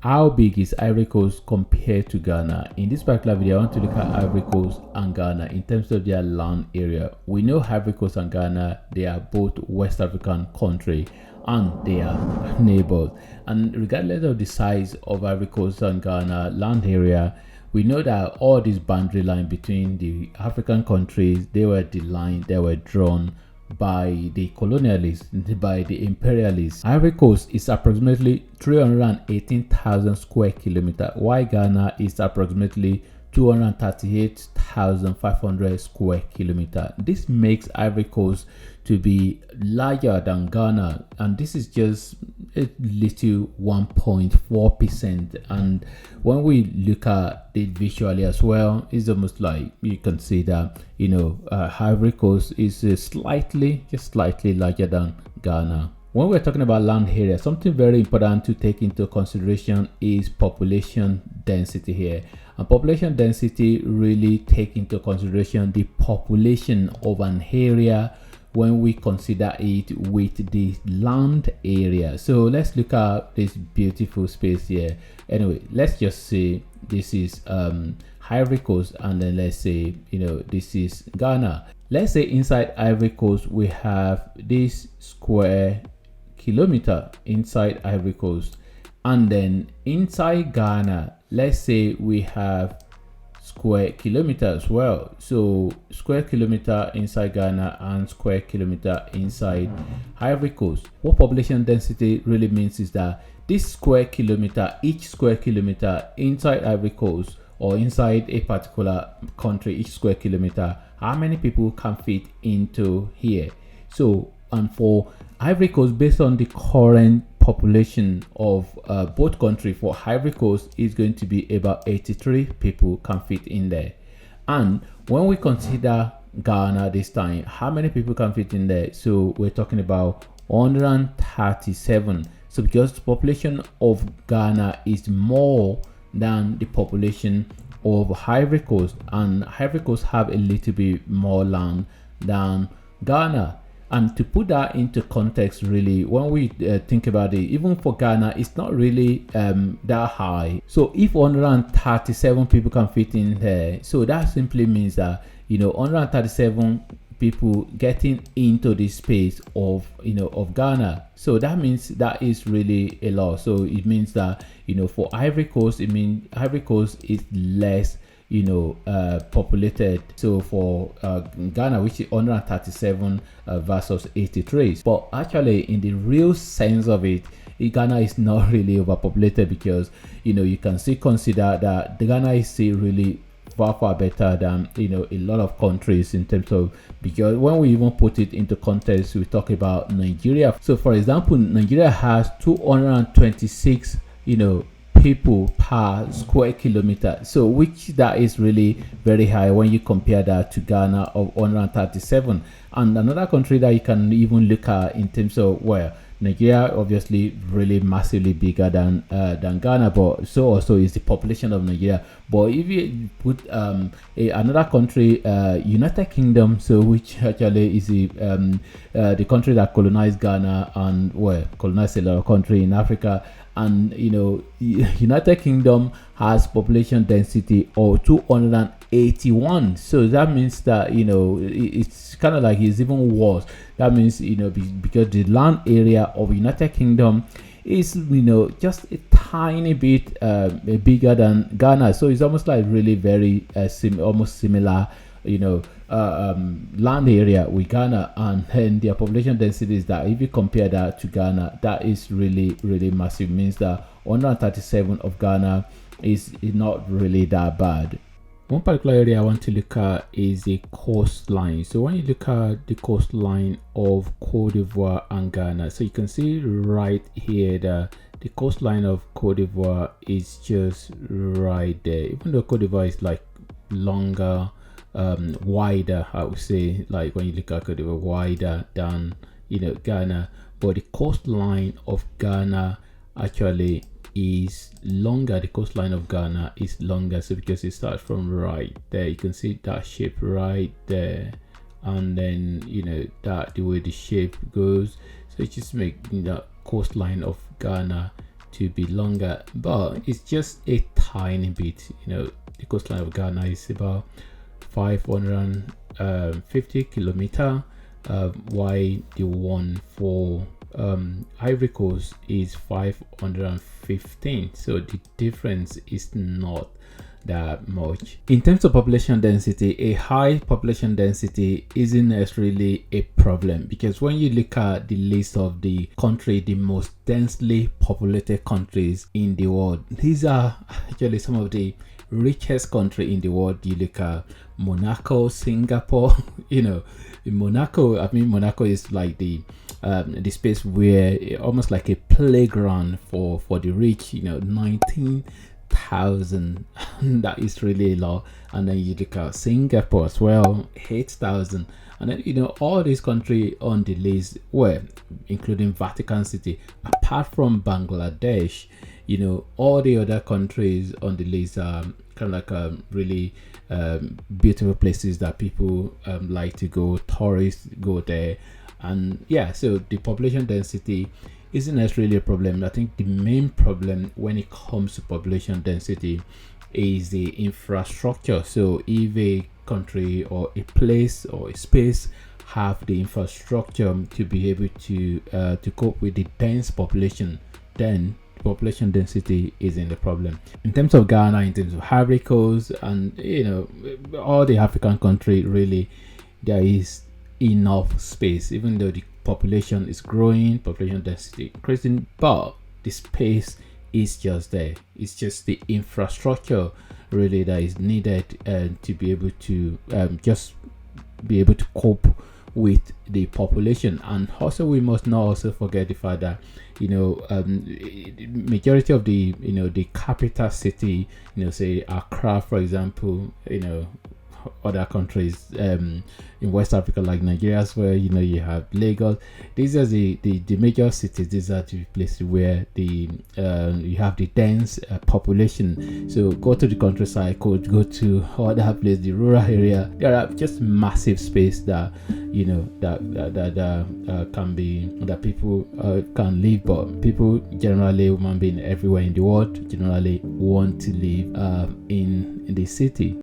how big is Ivory Coast compared to Ghana? In this particular video, I want to look at Ivory Coast and Ghana in terms of their land area. We know Ivory Coast and Ghana, they are both West African country and they are neighbors. And regardless of the size of Ivory Coast and Ghana land area, we know that all these boundary line between the African countries, they were drawn by the colonialists, by the imperialists. Ivory Coast is approximately 318,000 square kilometers, while Ghana is approximately 238,500 square kilometers. This makes Ivory Coast to be larger than Ghana, and this is just a little 1.4%. And when we look at it visually as well, it's almost like you can see that Ivory Coast is just slightly larger than Ghana. When we're talking about land area, something very important to take into consideration is population density here. And population density really take into consideration the population of an area when we consider it with the land area. So let's look at this beautiful space here. Anyway, let's just say this is Ivory Coast, and then let's say this is Ghana. Let's say inside Ivory Coast we have this square kilometer inside Ivory Coast, and then inside Ghana, let's say we have square kilometer as well. So square kilometer inside Ghana and square kilometer inside Ivory Coast. What population density really means is that this square kilometer, each square kilometer inside Ivory Coast or inside a particular country, each square kilometer, how many people can fit into here. So, and for Ivory Coast, based on the current population of both countries, for Ivory Coast is going to be about 83 people can fit in there. And when we consider Ghana this time, how many people can fit in there? So we're talking about 137. So because the population of Ghana is more than the population of Ivory Coast, and Ivory Coast have a little bit more land than Ghana. And to put that into context, really, when we think about it, even for Ghana, it's not really that high. So if 137 people can fit in there, so that simply means that 137 people getting into the space of Ghana. So that means that is really a lot. So it means that for Ivory Coast, it means Ivory Coast is less populated. So for Ghana, which is 137 versus 83, but actually in the real sense of it, Ghana is not really overpopulated, because you can still consider that Ghana is still really far better than a lot of countries in terms of, because when we even put it into context, we talk about Nigeria. So for example, Nigeria has 226 people per square kilometer, so which that is really very high when you compare that to Ghana of 137. And another country that you can even look at in terms of where Nigeria obviously really massively bigger than Ghana, but so also is the population of Nigeria. But if you put another country, United Kingdom, so which actually is the country that colonized Ghana and colonized a lot of country in Africa. And United Kingdom has population density of 281. So that means that it's kind of like it's even worse. That means because the land area of United Kingdom is just a tiny bit bigger than Ghana. So it's almost like really very almost similar land area with Ghana, and then their population density is that if you compare that to Ghana, that is really massive. It means that 137 of Ghana is not really that bad. One particular area I want to look at is the coastline. So when you look at the coastline of Cote d'Ivoire and Ghana, so you can see right here that the coastline of Cote d'Ivoire is just right there. Even though Cote d'Ivoire is like longer, wider, I would say, like when you look at Cote d'Ivoire, wider than Ghana, but the coastline of Ghana actually is longer. The coastline of Ghana is longer, so because it starts from right there, you can see that shape right there, and then that the way the shape goes, so it just make the coastline of Ghana to be longer, but it's just a tiny bit. The coastline of Ghana is about 550 kilometer, while the one for Ivory Coast is 515. So the difference is not that much. In terms of population density, a high population density isn't necessarily a problem, because when you look at the list of the most densely populated countries in the world, these are actually some of the richest country in the world. You look at Monaco, Singapore. In Monaco is like the space where almost like a playground for the rich. 19,000. That is really low. And then you look at Singapore as well, 8,000. And then all these countries on the list were, including Vatican City, apart from Bangladesh, all the other countries on the list are kind of like really beautiful places that people like to go. Tourists go there. And so the population density isn't necessarily a problem. I think the main problem when it comes to population density is the infrastructure. So if a country or a place or a space have the infrastructure to be able to cope with the dense population, then population density isn't the problem. In terms of Ghana, in terms of Ivory Coast, and all the African country, really there is enough space. Even though the population is growing, population density increasing, but the space is just there. It's just the infrastructure really that is needed to be able to just be able to cope with the population. And also we must not also forget the fact that majority of the the capital city, say Accra, for example, other countries in West Africa like Nigeria as well, you have Lagos. These are the major cities. These are the places where you have the dense population. So go to the countryside, go to other places, the rural area. There are just massive space that can be, that people can live. But people generally, human being everywhere in the world, generally want to live in the city.